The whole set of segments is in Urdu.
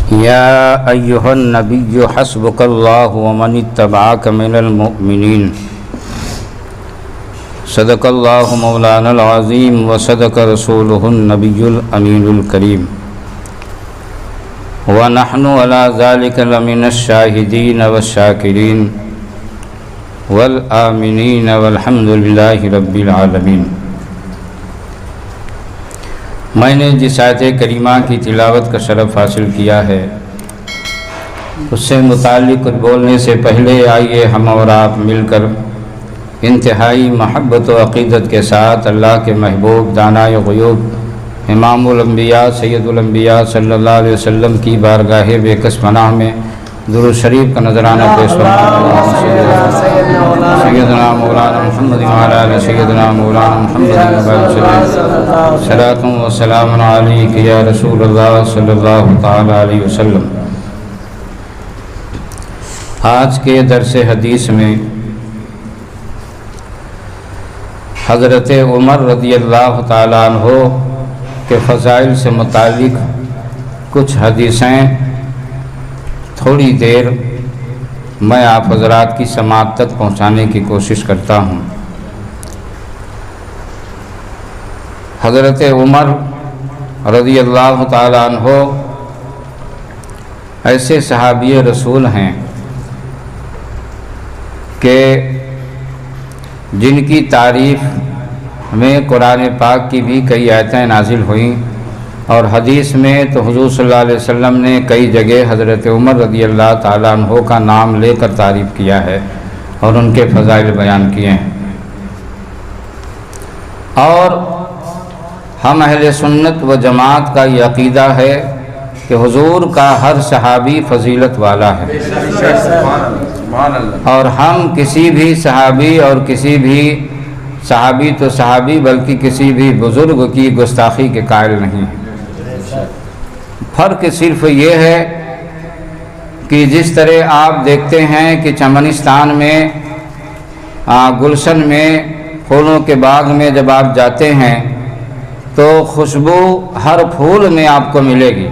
يا أيها النبي حسبك الله ومن اتبعك من المؤمنين صدق الله مولانا العظيم وصدق رسوله النبي الأمين الكريم ونحن على ذلك لمن الشاهدين والشاكرين والآمنين والحمد لله رب العالمين۔ میں نے جس آیت کریمہ کی تلاوت کا شرف حاصل کیا ہے اس سے متعلق کچھ بولنے سے پہلے آئیے ہم اور آپ مل کر انتہائی محبت و عقیدت کے ساتھ اللہ کے محبوب دانائے غیوب امام الانبیاء سید الانبیاء صلی اللہ علیہ وسلم کی بارگاہ بے کس پناہ میں درود شریف کا نذرانہ پیش سیدنا مولانا محمد وعلی آل سیدنا مولانا محمد صلاۃ و سلام علیک یا رسول اللہ صلی اللہ تعالی علیہ وسلم۔ آج کے درس حدیث میں حضرت عمر رضی اللہ تعالیٰ عنہ کے فضائل سے متعلق کچھ حدیثیں تھوڑی دیر میں آپ حضرات کی سماعت تک پہنچانے کی کوشش کرتا ہوں۔ حضرت عمر رضی اللہ تعالیٰ عنہ ایسے صحابی رسول ہیں کہ جن کی تعریف میں قرآن پاک کی بھی کئی آیتیں نازل ہوئیں، اور حدیث میں تو حضور صلی اللہ علیہ وسلم نے کئی جگہ حضرت عمر رضی اللہ تعالیٰ عنہ کا نام لے کر تعریف کیا ہے اور ان کے فضائل بیان کیے ہیں۔ اور ہم اہل سنت و جماعت کا یہ عقیدہ ہے کہ حضور کا ہر صحابی فضیلت والا ہے، اور ہم کسی بھی صحابی اور کسی بھی صحابی تو صحابی بلکہ کسی بھی بزرگ کی گستاخی کے قائل نہیں ہیں۔ فرق صرف یہ ہے کہ جس طرح آپ دیکھتے ہیں کہ چمنستان میں گلشن میں پھولوں کے باغ میں جب آپ جاتے ہیں تو خوشبو ہر پھول میں آپ کو ملے گی،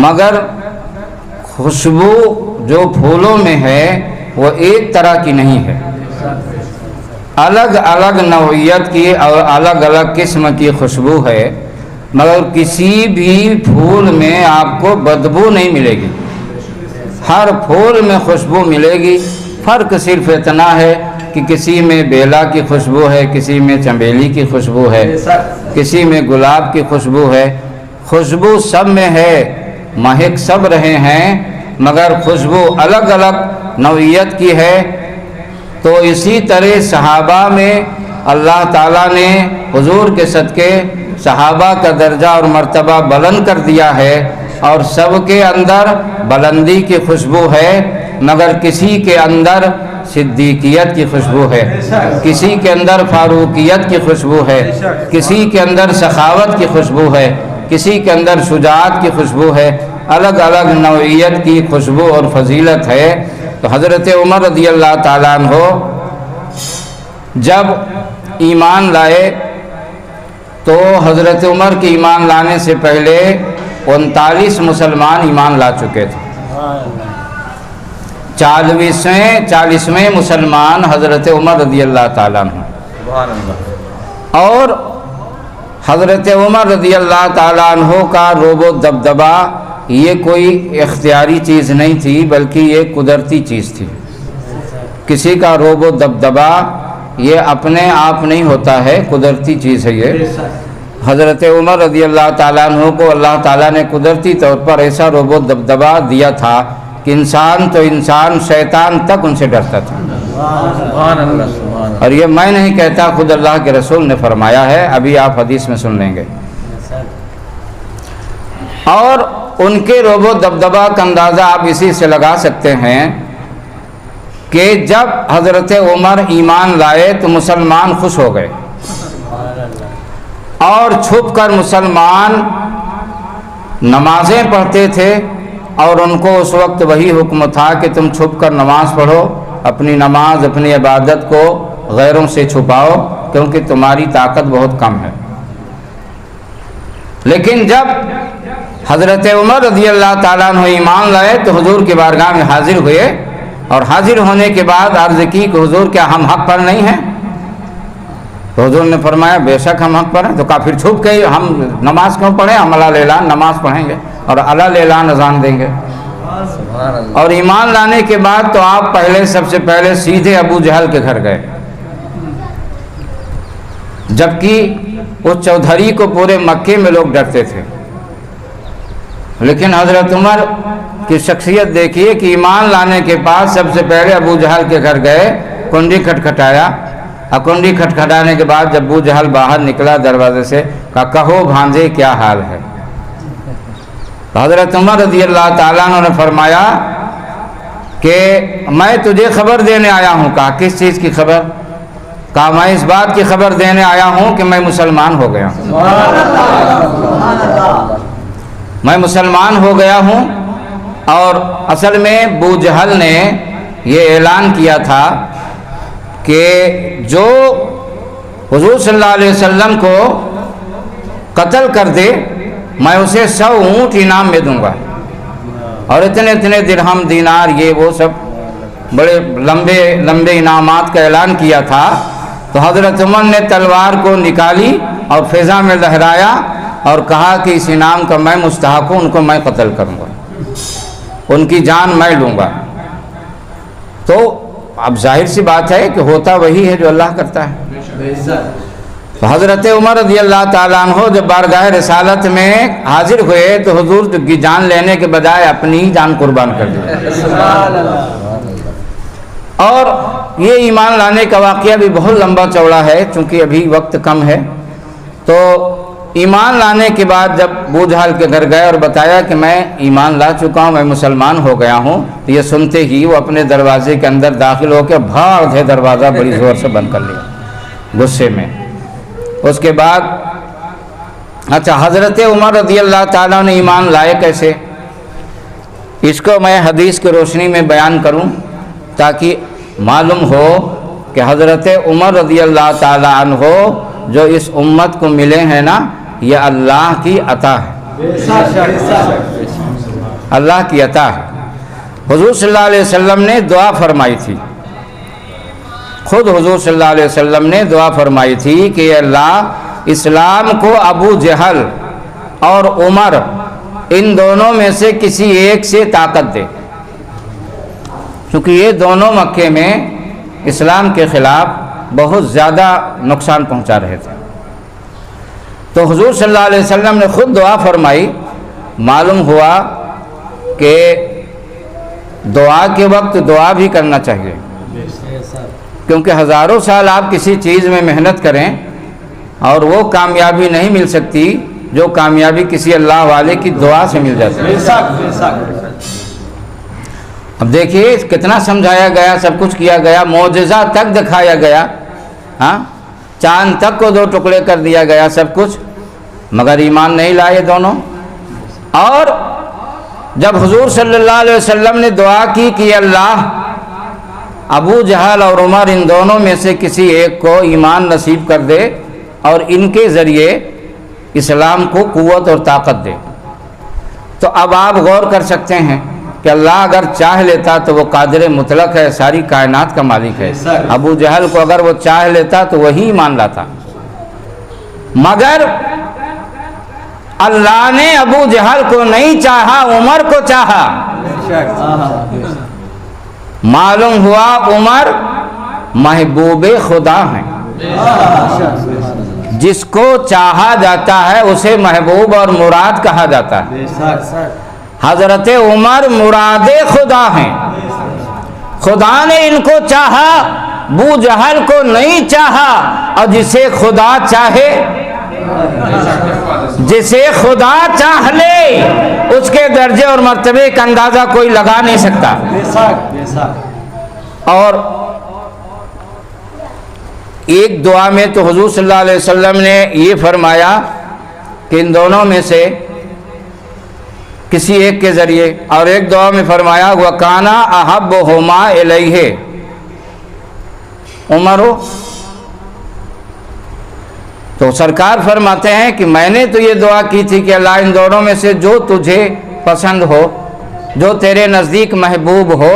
مگر خوشبو جو پھولوں میں ہے وہ ایک طرح کی نہیں ہے، الگ الگ نوعیت کی اور الگ الگ قسم کی خوشبو ہے، مگر کسی بھی پھول میں آپ کو بدبو نہیں ملے گی، ہر پھول میں خوشبو ملے گی۔ فرق صرف اتنا ہے کہ کسی میں بیلا کی خوشبو ہے، کسی میں چنبیلی کی خوشبو ہے، کسی میں گلاب کی خوشبو ہے، خوشبو سب میں ہے، مہک سب رہے ہیں، مگر خوشبو الگ الگ نوعیت کی ہے۔ تو اسی طرح صحابہ میں اللہ تعالیٰ نے حضور کے صدقے صحابہ کا درجہ اور مرتبہ بلند کر دیا ہے، اور سب کے اندر بلندی کی خوشبو ہے، مگر کسی کے اندر صدیقیت کی خوشبو ہے، کسی کے اندر فاروقیت کی خوشبو ہے، کسی کے اندر سخاوت کی خوشبو ہے، کسی کے اندر شجاعت کی خوشبو ہے، الگ الگ نوعیت کی خوشبو اور فضیلت ہے۔ تو حضرت عمر رضی اللہ تعالیٰ عنہ جب ایمان لائے تو حضرت عمر کے ایمان لانے سے پہلے 39 مسلمان ایمان لا چکے تھے، 40ویں مسلمان حضرت عمر رضی اللہ تعالیٰ عنہ، اور حضرت عمر رضی اللہ تعالیٰ عنہ کا روب و دبدبا یہ کوئی اختیاری چیز نہیں تھی بلکہ یہ قدرتی چیز تھی۔ کسی کا روب و دبدبا یہ اپنے آپ نہیں ہوتا ہے، قدرتی چیز ہے یہ۔ حضرت عمر رضی اللہ تعالیٰ عنہ کو اللہ تعالیٰ نے قدرتی طور پر ایسا روب و دبدبا دیا تھا کہ انسان تو انسان، شیطان تک ان سے ڈرتا تھا۔ اور یہ میں نہیں کہتا، خود اللہ کے رسول نے فرمایا ہے، ابھی آپ حدیث میں سن لیں گے۔ اور ان کے روب و دبدبا کا اندازہ آپ اسی سے لگا سکتے ہیں کہ جب حضرت عمر ایمان لائے تو مسلمان خوش ہو گئے، اور چھپ کر مسلمان نمازیں پڑھتے تھے، اور ان کو اس وقت وہی حکم تھا کہ تم چھپ کر نماز پڑھو، اپنی نماز اپنی عبادت کو غیروں سے چھپاؤ کیونکہ تمہاری طاقت بہت کم ہے۔ لیکن جب حضرت عمر رضی اللہ تعالیٰ عنہ ایمان لائے تو حضور کی بارگاہ میں حاضر ہوئے، اور حاضر ہونے کے بعد عرض کی کہ حضور کیا ہم حق پر نہیں ہیں؟ تو حضور نے فرمایا بے شک ہم حق پر ہیں۔ تو کافر چھپ کے ہم نماز کیوں پڑھیں؟ ہم اعلان نماز پڑھیں گے اور اعلان اذان دیں گے۔ اور ایمان لانے کے بعد تو آپ سب سے پہلے سیدھے ابو جہل کے گھر گئے، جبکہ اس چودھری کو پورے مکے میں لوگ ڈرتے تھے، لیکن حضرت عمر کی شخصیت دیکھیے کہ ایمان لانے کے بعد سب سے پہلے ابو جہل کے گھر گئے، کنڈی کھٹکھٹایا، اور کنڈی کھٹکھٹانے کے بعد جب ابو جہل باہر نکلا دروازے سے، کہا کہو بھانجے کیا حال ہے؟ تو حضرت عمر رضی اللہ تعالیٰ عنہ نے فرمایا کہ میں تجھے خبر دینے آیا ہوں۔ کہا کس چیز کی خبر؟ کہا میں اس بات کی خبر دینے آیا ہوں کہ میں مسلمان ہو گیا ہوں، میں مسلمان ہو گیا ہوں۔ اور اصل میں ابو جہل نے یہ اعلان کیا تھا کہ جو حضور صلی اللہ علیہ وسلم کو قتل کر دے میں اسے 100 اونٹ انعام میں دوں گا، اور اتنے درہم دینار یہ وہ سب بڑے لمبے انعامات کا اعلان کیا تھا۔ تو حضرت عمر نے تلوار کو نکالی اور فضا میں لہرایا اور کہا کہ اس انعام کا میں مستحق ہوں، ان کو میں قتل کروں گا، ان کی جان میں لوں گا۔ تو اب ظاہر سی بات ہے کہ ہوتا وہی ہے جو اللہ کرتا ہے۔ تو حضرت عمر رضی اللہ تعالیٰ عنہ جب بارگاہ رسالت میں حاضر ہوئے تو حضور کی جان لینے کے بجائے اپنی جان قربان کر دی۔ اور یہ ایمان لانے کا واقعہ بھی بہت لمبا چوڑا ہے، چونکہ ابھی وقت کم ہے۔ تو ایمان لانے کے بعد جب ابو جہل کے گھر گئے اور بتایا کہ میں ایمان لا چکا ہوں، میں مسلمان ہو گیا ہوں، تو یہ سنتے ہی وہ اپنے دروازے کے اندر داخل ہو کے بھاڑ دے دروازہ بڑی زور سے بند کر لیا غصے میں۔ اس کے بعد اچھا حضرت عمر رضی اللہ تعالیٰ نے ایمان لائے کیسے، اس کو میں حدیث کی روشنی میں بیان کروں تاکہ معلوم ہو کہ حضرت عمر رضی اللہ تعالیٰ عنہ جو اس امت کو ملے ہیں نا، یہ اللہ کی عطا ہے، اللہ کی عطا ہے۔ حضور صلی اللہ علیہ وسلم نے دعا فرمائی تھی، خود حضور صلی اللہ علیہ وسلم نے دعا فرمائی تھی کہ اے اللہ اسلام کو ابو جہل اور عمر ان دونوں میں سے کسی ایک سے طاقت دے، کیونکہ یہ دونوں مکے میں اسلام کے خلاف بہت زیادہ نقصان پہنچا رہے تھے۔ تو حضور صلی اللہ علیہ وسلم نے خود دعا فرمائی۔ معلوم ہوا کہ دعا کے وقت دعا بھی کرنا چاہیے، کیونکہ ہزاروں سال آپ کسی چیز میں محنت کریں اور وہ کامیابی نہیں مل سکتی جو کامیابی کسی اللہ والے کی دعا سے مل جاتی ہے۔ اب دیکھیے کتنا سمجھایا گیا، سب کچھ کیا گیا، معجزہ تک دکھایا گیا، ہاں چاند تک کو 2 ٹکڑے کر دیا گیا، سب کچھ، مگر ایمان نہیں لائے دونوں۔ اور جب حضور صلی اللہ علیہ وسلم نے دعا کی کہ اللہ ابو جہل اور عمر ان دونوں میں سے کسی ایک کو ایمان نصیب کر دے اور ان کے ذریعے اسلام کو قوت اور طاقت دے، تو اب آپ غور کر سکتے ہیں کہ اللہ اگر چاہ لیتا تو وہ قادر مطلق ہے، ساری کائنات کا مالک ہے۔ ابو جہل کو اگر وہ چاہ لیتا تو وہی ایمان لاتا، مگر اللہ نے ابو جہل کو نہیں چاہا، عمر کو چاہا۔ معلوم ہوا عمر محبوب خدا ہیں، جس کو چاہا جاتا ہے اسے محبوب اور مراد کہا جاتا ہے۔ حضرت عمر مراد خدا ہیں، خدا نے ان کو چاہا، ابو جہل کو نہیں چاہا۔ اور جسے خدا چاہے، جسے خدا چاہ لے، اس کے درجے اور مرتبے کا اندازہ کوئی لگا نہیں سکتا۔ اور ایک دعا میں تو حضور صلی اللہ علیہ وسلم نے یہ فرمایا کہ ان دونوں میں سے کسی ایک کے ذریعے، اور ایک دعا میں فرمایا وَكَانَ أَحَبُّهُمَا إِلَيْهِ عمر ہو، تو سرکار فرماتے ہیں کہ میں نے تو یہ دعا کی تھی کہ اللہ ان دونوں میں سے جو تجھے پسند ہو، جو تیرے نزدیک محبوب ہو،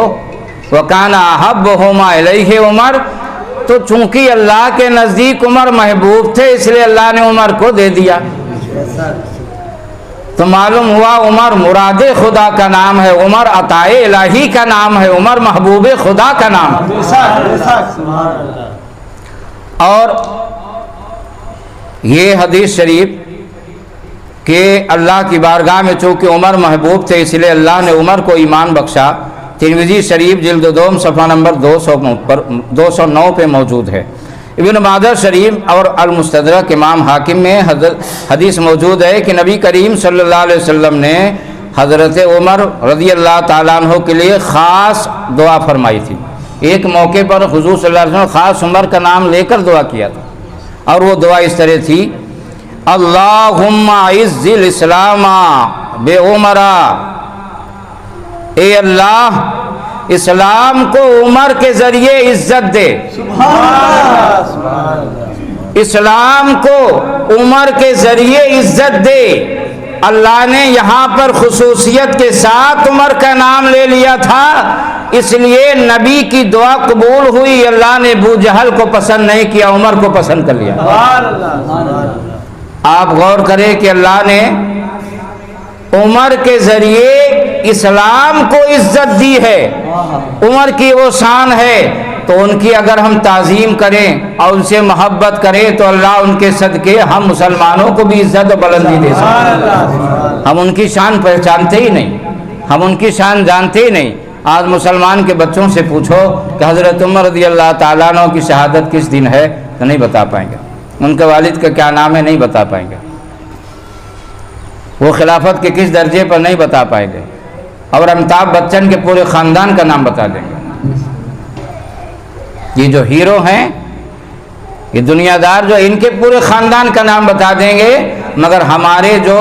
وَكَانَ أَحَبُّهُمَا إِلَيْهِ عمر، تو چونکہ اللہ کے نزدیک عمر محبوب تھے اس لیے اللہ نے عمر کو دے دیا۔ تو معلوم ہوا عمر مراد خدا کا نام ہے، عمر عطا الہی کا نام ہے، عمر محبوب خدا کا نام ہے۔ اور یہ حدیث شریف کہ اللہ کی بارگاہ میں چونکہ عمر محبوب تھے اس لیے اللہ نے عمر کو ایمان بخشا، ترمذی شریف جلد 2 صفحہ نمبر 209 پہ موجود ہے۔ ابن ماجہ شریف اور المستدرک امام حاکم میں حدیث موجود ہے کہ نبی کریم صلی اللہ علیہ وسلم نے حضرت عمر رضی اللہ تعالیٰ عنہ کے لیے خاص دعا فرمائی تھی۔ ایک موقع پر حضور صلی اللہ علیہ وسلم خاص عمر کا نام لے کر دعا کیا تھا، اور وہ دعا اس طرح تھی: اللہم اعز الاسلام بعمر، اے اللہ اسلام کو عمر کے ذریعے عزت دے، اسلام کو عمر کے ذریعے عزت دے۔ اللہ نے یہاں پر خصوصیت کے ساتھ عمر کا نام لے لیا تھا، اس لیے نبی کی دعا قبول ہوئی، اللہ نے ابو جہل کو پسند نہیں کیا، عمر کو پسند کر لیا۔ آپ غور کریں کہ اللہ نے عمر کے ذریعے اسلام کو عزت دی ہے، عمر کی وہ شان ہے، تو ان کی اگر ہم تعظیم کریں اور ان سے محبت کریں تو اللہ ان کے صدقے ہم مسلمانوں کو بھی عزت و بلندی دے سکتے ہیں۔ ہم ان کی شان پہچانتے ہی نہیں، ہم ان کی شان جانتے ہی نہیں۔ آج مسلمان کے بچوں سے پوچھو کہ حضرت عمر رضی اللہ تعالیٰ عنہ کی شہادت کس دن ہے تو نہیں بتا پائیں گے، ان کے والد کا کیا نام ہے نہیں بتا پائیں گے، وہ خلافت کے کس درجے پر نہیں بتا پائیں گے، اور امیتابھ بچن کے پورے خاندان کا نام بتا دیں گے۔ یہ جو ہیرو ہیں، یہ دنیا دار جو ان کے پورے خاندان کا نام بتا دیں گے، مگر ہمارے جو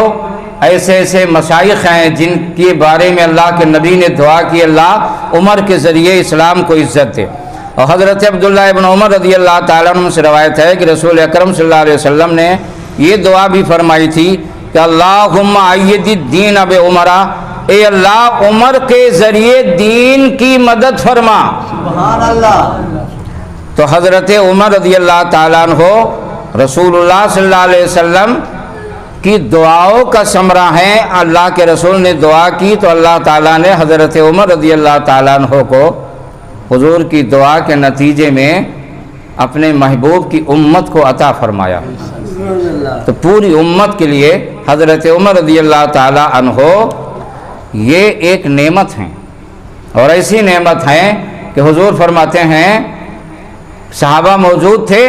ایسے ایسے مشائخ ہیں جن کے بارے میں اللہ کے نبی نے دعا کی اللہ عمر کے ذریعے اسلام کو عزت دے۔ اور حضرت عبداللہ ابن عمر رضی اللہ تعالیٰ عنہ سے روایت ہے کہ رسول اکرم صلی اللہ علیہ وسلم نے یہ دعا بھی فرمائی تھی کہ اللہم ایّد الدین بعمر، اے اللہ عمر کے ذریعے دین کی مدد فرما۔ سبحان اللہ۔ تو حضرت عمر رضی اللہ تعالیٰ عنہ رسول اللہ صلی اللہ علیہ وسلم کی دعاؤں کا ثمرہ ہیں۔ اللہ کے رسول نے دعا کی تو اللہ تعالیٰ نے حضرت عمر رضی اللہ تعالیٰ عنہ کو حضور کی دعا کے نتیجے میں اپنے محبوب کی امت کو عطا فرمایا۔ تو پوری امت کے لیے حضرت عمر رضی اللہ تعالیٰ عنہ یہ ایک نعمت ہیں، اور ایسی نعمت ہیں کہ حضور فرماتے ہیں صحابہ موجود تھے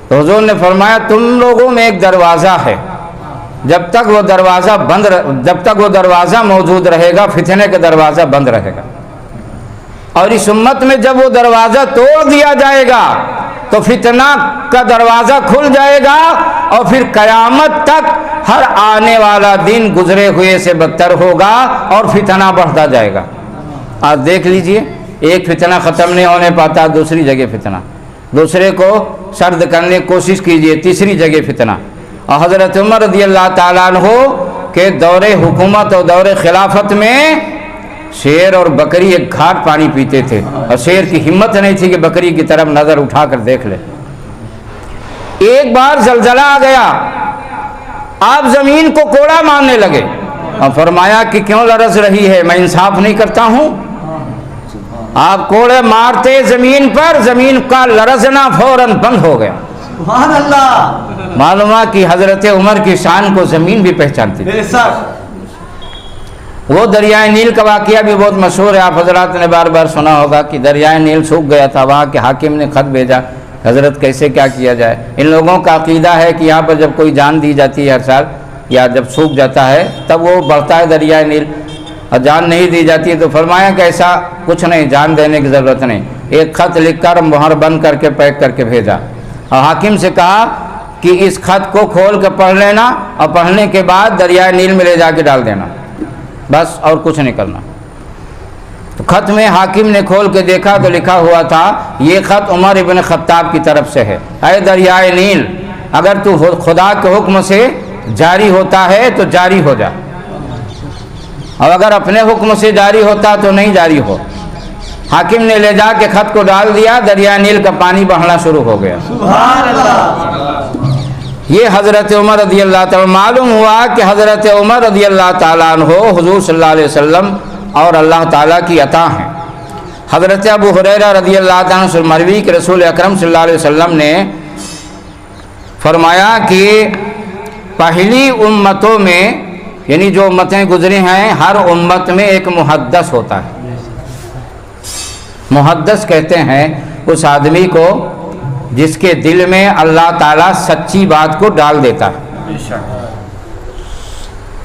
تو حضور نے فرمایا تم لوگوں میں ایک دروازہ ہے، جب تک وہ دروازہ موجود رہے گا فتنے کا دروازہ بند رہے گا، اور اس امت میں جب وہ دروازہ توڑ دیا جائے گا تو فتنہ کا دروازہ کھل جائے گا، اور پھر قیامت تک ہر آنے والا دن گزرے ہوئے سے بدتر ہوگا اور فتنہ بڑھتا جائے گا۔ آج دیکھ لیجئے، ایک فتنہ ختم نہیں ہونے پاتا، دوسری جگہ فتنہ، دوسرے کو سرد کرنے کی کوشش کیجئے، تیسری جگہ فتنہ۔ اور حضرت عمر رضی اللہ تعالیٰ عنہ کے دور حکومت اور دور خلافت میں شیر اور بکری ایک گھاٹ پانی پیتے تھے، اور شیر کی ہمت نہیں تھی کہ بکری کی طرف نظر اٹھا کر دیکھ لے۔ ایک بار زلزلہ آ گیا، آپ زمین کو کوڑا مارنے لگے اور فرمایا کہ کیوں لرز رہی ہے، میں انصاف نہیں کرتا ہوں؟ آپ کوڑے مارتے زمین پر، زمین کا لرزنا فوراً بند ہو گیا۔ سبحان اللہ۔ معلومہ کہ حضرت عمر کی شان کو زمین بھی پہچانتی تھی۔ وہ دریائے نیل کا واقعہ بھی بہت مشہور ہے، آپ حضرات نے بار بار سنا ہوگا کہ دریائے نیل سوکھ گیا تھا، وہاں کے حاکم نے خط بھیجا حضرت کیسے کیا کیا جائے۔ ان لوگوں کا عقیدہ ہے کہ یہاں پر جب کوئی جان دی جاتی ہے ہر سال یا جب سوکھ جاتا ہے تب وہ بڑھتا ہے دریائے نیل، اور جان نہیں دی جاتی ہے تو فرمایا کہ ایسا کچھ نہیں، جان دینے کی ضرورت نہیں، ایک خط لکھ کر مہر بند کر کے پیک کر کے بھیجا، اور حاکم سے کہا کہ اس خط کو کھول کے پڑھ لینا اور پڑھنے کے بعد دریائے نیل میں لے جا کے ڈال دینا، بس اور کچھ نہیں کرنا۔ تو خط میں حاکم نے کھول کے دیکھا تو لکھا ہوا تھا یہ خط عمر ابن خطاب کی طرف سے ہے، اے دریائے نیل اگر تو خدا کے حکم سے جاری ہوتا ہے تو جاری ہو جا، اور اگر اپنے حکم سے جاری ہوتا تو نہیں جاری ہو۔ حاکم نے لے جا کے خط کو ڈال دیا، دریا نیل کا پانی بہنا شروع ہو گیا۔ سبحان اللہ۔ یہ حضرت عمر رضی اللہ تعالیٰ، معلوم ہوا کہ حضرت عمر رضی اللہ تعالیٰ عنہ حضور صلی اللہ علیہ وسلم اور اللہ تعالیٰ کی عطا ہیں۔ حضرت ابو ہریرہ رضی اللہ تعالیٰ عنہ سے مروی کہ رسول اکرم صلی اللہ علیہ وسلم نے فرمایا کہ پہلی امتوں میں، یعنی جو امتیں گزری ہیں، ہر امت میں ایک محدث ہوتا ہے۔ محدث کہتے ہیں اس آدمی کو جس کے دل میں اللہ تعالیٰ سچی بات کو ڈال دیتا ہے،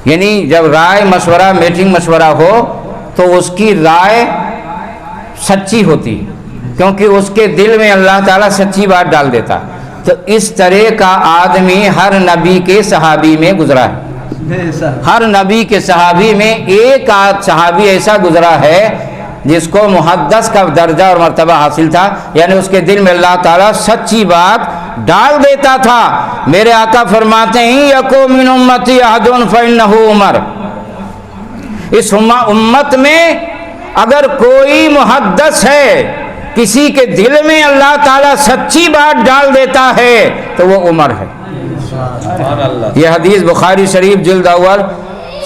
یعنی جب رائے مشورہ میٹنگ مشورہ ہو تو اس کی رائے سچی ہوتی ہے، کیونکہ اس کے دل میں اللہ تعالیٰ سچی بات ڈال دیتا ہے۔ تو اس طرح کا آدمی ہر نبی کے صحابی میں گزرا ہے۔ ہر نبی کے صحابی میں ایک آدھ صحابی ایسا گزرا ہے جس کو محدث کا درجہ اور مرتبہ حاصل تھا، یعنی اس کے دل میں اللہ تعالیٰ سچی بات ڈال دیتا تھا۔ میرے آقا فرماتے ہیں یکو من امتی احد فإنہ عمر، اس امت میں اگر کوئی محدث ہے، کسی کے دل میں اللہ تعالیٰ سچی بات ڈال دیتا ہے تو وہ عمر ہے۔ یہ حدیث بخاری شریف جلد اول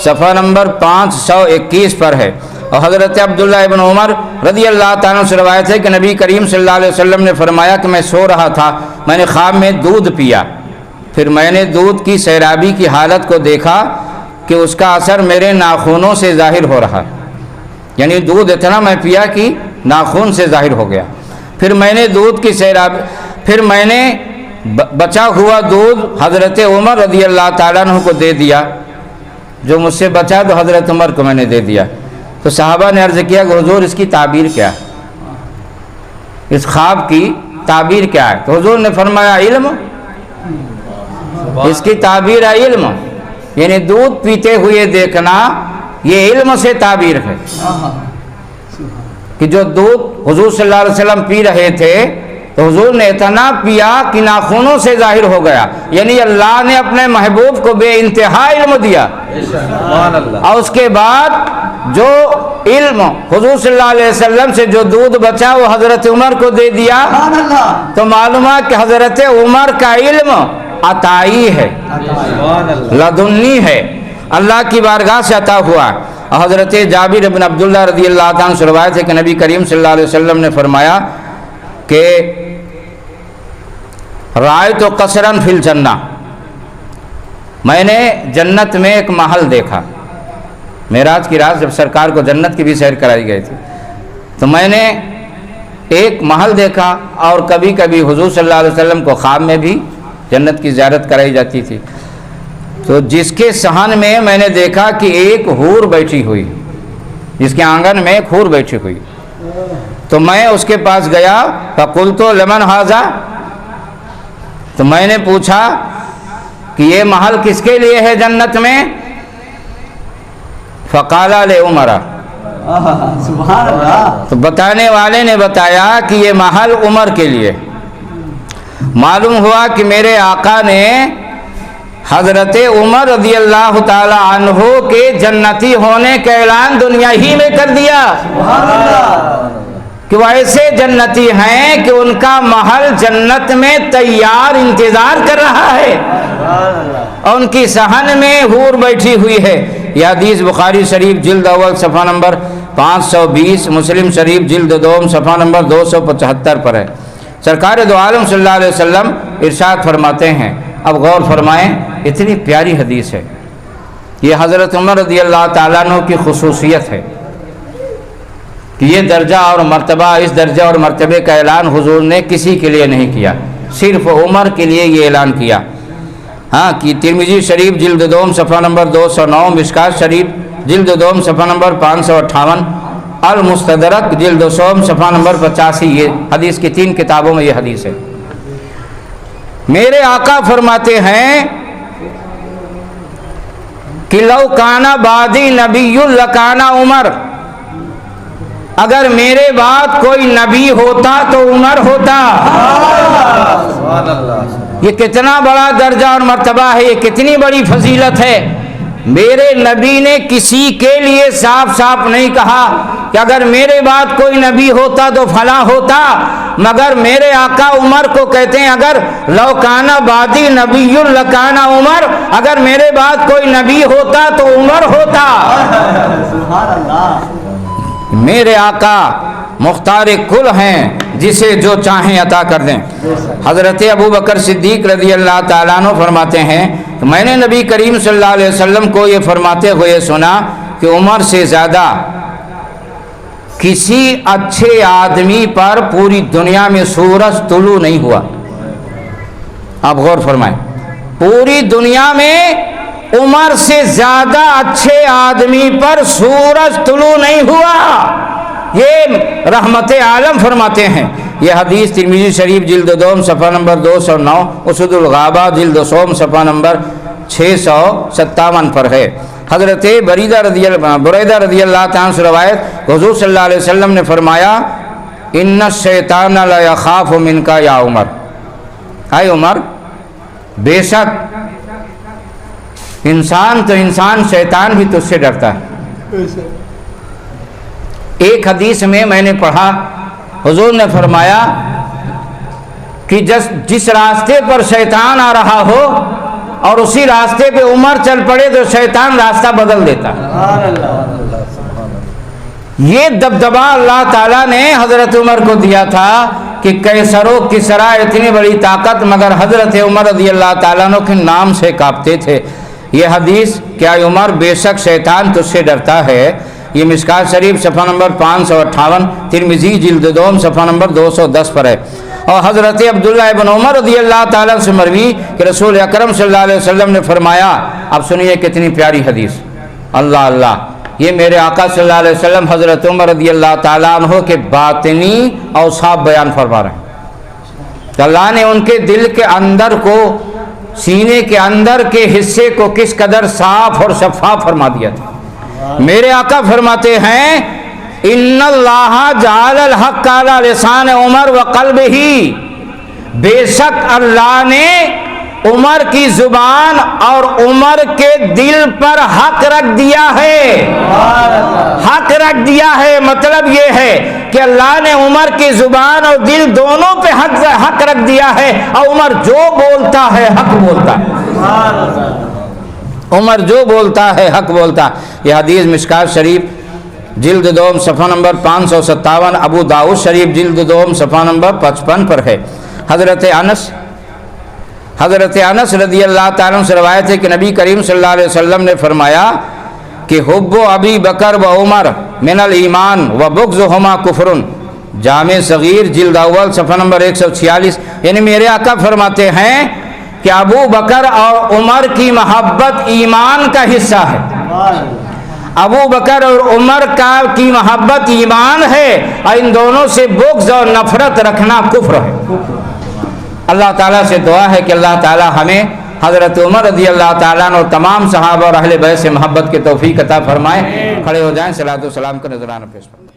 صفحہ نمبر 521 پر ہے، اور حضرت عبداللہ ابن عمر رضی اللہ تعالیٰ سے روایت ہے کہ نبی کریم صلی اللہ علیہ وسلم نے فرمایا کہ میں سو رہا تھا، میں نے خواب میں دودھ پیا، پھر میں نے دودھ کی سیرابی کی حالت کو دیکھا کہ اس کا اثر میرے ناخنوں سے ظاہر ہو رہا، یعنی دودھ اتنا میں پیا کہ ناخن سے ظاہر ہو گیا۔ پھر میں نے دودھ کی سیرابی، پھر میں نے بچا ہوا دودھ حضرت عمر رضی اللہ تعالیٰ عنہ کو دے دیا، جو مجھ سے بچا تو حضرت عمر کو میں نے دے دیا۔ تو صحابہ نے عرض کیا کہ حضور اس کی تعبیر کیا ہے، اس خواب کی تعبیر کیا ہے؟ تو حضور نے فرمایا علم، اس کی تعبیر ہے علم، یعنی دودھ پیتے ہوئے دیکھنا، یہ علم سے تعبیر ہے کہ جو دودھ حضور صلی اللہ علیہ وسلم پی رہے تھے تو حضور نے اتنا پیا کہ ناخنوں سے ظاہر ہو گیا، یعنی اللہ نے اپنے محبوب کو بے انتہا علم دیا۔ اور اس کے بعد جو علم حضور صلی اللہ علیہ وسلم سے جو دودھ بچا وہ حضرت عمر کو دے دیا، تو معلوم ہے کہ حضرت عمر کا علم عطائی ہے، لدنی ہے، اللہ کی بارگاہ سے عطا ہوا۔ حضرت جابر بن عبداللہ رضی اللہ عنہ سے روایت ہے کہ نبی کریم صلی اللہ علیہ وسلم نے فرمایا کہ رأیت قصرا فی الجنہ، میں نے جنت میں ایک محل دیکھا۔ معراج کی رات جب سرکار کو جنت کی بھی سیر کرائی گئی تھی تو میں نے ایک محل دیکھا، اور کبھی کبھی حضور صلی اللہ علیہ وسلم کو خواب میں بھی جنت کی زیارت کرائی جاتی تھی۔ تو جس کے صحن میں نے دیکھا کہ ایک حور بیٹھی ہوئی، جس کے آنگن میں ایک حور بیٹھی ہوئی، تو میں اس کے پاس گیا، فقلت لمن ھذا، تو میں نے پوچھا کہ یہ محل کس کے لیے ہے جنت میں؟ فقال لعمر، سبحان اللہ۔ تو بتانے والے نے بتایا کہ یہ محل عمر کے لیے۔ معلوم ہوا کہ میرے آقا نے حضرت عمر رضی اللہ تعالی عنہ کے جنتی ہونے کا اعلان دنیا ہی میں کر دیا، کہ وہ ایسے جنتی ہیں کہ ان کا محل جنت میں تیار انتظار کر رہا ہے، اور ان کی صحن میں حور بیٹھی ہوئی ہے۔ یہ حدیث بخاری شریف جلد اول صفحہ نمبر 520، مسلم شریف جلد دوم صفحہ نمبر 275 پر ہے۔ سرکار دو عالم صلی اللہ علیہ وسلم ارشاد فرماتے ہیں، اب غور فرمائیں، اتنی پیاری حدیث ہے، یہ حضرت عمر رضی اللہ تعالیٰ عنہ کی خصوصیت ہے کہ یہ درجہ اور مرتبہ، اس درجہ اور مرتبے کا اعلان حضور نے کسی کے لیے نہیں کیا، صرف عمر کے لیے یہ اعلان کیا۔ ہاں کہ ترمذی شریف جلد دوم صفحہ نمبر 209، مشکات شریف جلد دوم صفحہ نمبر 558، المستدرک جلد سوم صفحہ نمبر 85، یہ حدیث کی 3 کتابوں میں یہ حدیث ہے۔ میرے آقا فرماتے ہیں کہ لو کانا بعدی نبی لکانا عمر، اگر میرے بعد کوئی نبی ہوتا تو عمر ہوتا۔ یہ کتنا بڑا درجہ اور مرتبہ ہے، یہ کتنی بڑی فضیلت ہے۔ میرے نبی نے کسی کے لیے صاف صاف نہیں کہا کہ اگر میرے بعد کوئی نبی ہوتا تو فلاں ہوتا، مگر میرے آقا عمر کو کہتے ہیں اگر لو کان بعدی نبی لکان عمر، اگر میرے بعد کوئی نبی ہوتا تو عمر ہوتا۔ سبحان اللہ۔ میرے آقا مختار کل ہیں، جسے جو چاہیں عطا کر دیں۔ حضرت ابو بکر صدیق رضی اللہ تعالیٰ عنہ فرماتے ہیں کہ میں نے نبی کریم صلی اللہ علیہ وسلم کو یہ فرماتے ہوئے سنا کہ عمر سے زیادہ کسی اچھے آدمی پر پوری دنیا میں سورج طلوع نہیں ہوا۔ آپ غور فرمائیں، پوری دنیا میں عمر سے زیادہ اچھے آدمی پر سورج طلوع نہیں ہوا۔ یہ رحمت عالم فرماتے ہیں۔ یہ حدیث ترمذی شریف جلد دوم صفحہ نمبر 209، اسد الغابہ جلد سوم صفحہ نمبر 657 پر ہے۔ حضرت بریدہ رضی اللہ تعالیٰ سے روایت، حضور صلی اللہ علیہ وسلم نے فرمایا ان الشیطان لا یخاف منک یا عمر، اے عمر بے شک انسان تو انسان، شیطان بھی تجھ سے ڈرتا ہے۔ ایک حدیث میں نے پڑھا، حضور نے فرمایا کہ جس راستے پر شیطان آ رہا ہو اور اسی راستے پہ عمر چل پڑے تو شیطان راستہ بدل دیتا۔ یہ دبدبا اللہ تعالیٰ نے حضرت عمر کو دیا تھا کہ قیصر و کسریٰ اتنی بڑی طاقت، مگر حضرت عمر رضی اللہ تعالیٰ عنہ کے نام سے کانپتے تھے۔ یہ حدیث کیا عمر بے شک شیطان تجھ سے ڈرتا ہے، یہ مشکات شریف صفحہ نمبر 558، ترمذی جلد دوم صفحہ نمبر 210 پر ہے۔ اور حضرت عبداللہ ابن عمر رضی اللہ تعالیٰ سے مروی کہ رسول اکرم صلی اللہ علیہ وسلم نے فرمایا، اب سنیے کتنی پیاری حدیث، اللہ اللہ، یہ میرے آقا صلی اللہ علیہ وسلم حضرت عمر رضی اللہ تعالیٰ عنہ کے باطنی اوصاف بیان فرما رہے ہیں کہ اللہ نے ان کے دل کے اندر کو، سینے کے اندر کے حصے کو کس قدر صاف اور شفاف فرما دیا تھا۔ میرے آقا فرماتے ہیں ان اللہ جعل الحق علی لسان عمر وقلبہ، بے شک اللہ نے عمر کی زبان اور عمر کے دل پر حق رکھ دیا ہے۔ حق رکھ دیا ہے مطلب یہ ہے کہ اللہ نے عمر کی زبان اور دل دونوں پہ حق رکھ دیا ہے، اور عمر جو بولتا ہے حق بولتا ہے، عمر جو بولتا ہے حق بولتا ہے۔ یہ حدیث مشکات شریف جلد دوم صفحہ نمبر 557، ابو داؤد شریف جلد دوم صفحہ نمبر 55 پر ہے۔ حضرت انس رضی اللہ تعالیٰ عنہ سے روایت ہے کہ نبی کریم صلی اللہ علیہ وسلم نے فرمایا کہ حب ابی بکر و عمر من الایمان و بغضہما کفر، جامع صغیر جلد اول صفحہ نمبر 146، یعنی میرے آقا فرماتے ہیں کہ ابو بکر اور عمر کی محبت ایمان کا حصہ ہے، ابو بکر اور عمر کی محبت ایمان ہے، اور ان دونوں سے بغض اور نفرت رکھنا کفر ہے۔ اللہ تعالیٰ سے دعا ہے کہ اللہ تعالیٰ ہمیں حضرت عمر رضی اللہ تعالیٰ عنہ اور تمام صحابہ اور اہل بیت سے محبت کی توفیق عطا فرمائے۔ کھڑے ہو جائیں، صلاۃ و سلام کا نذرانہ پیش کریں۔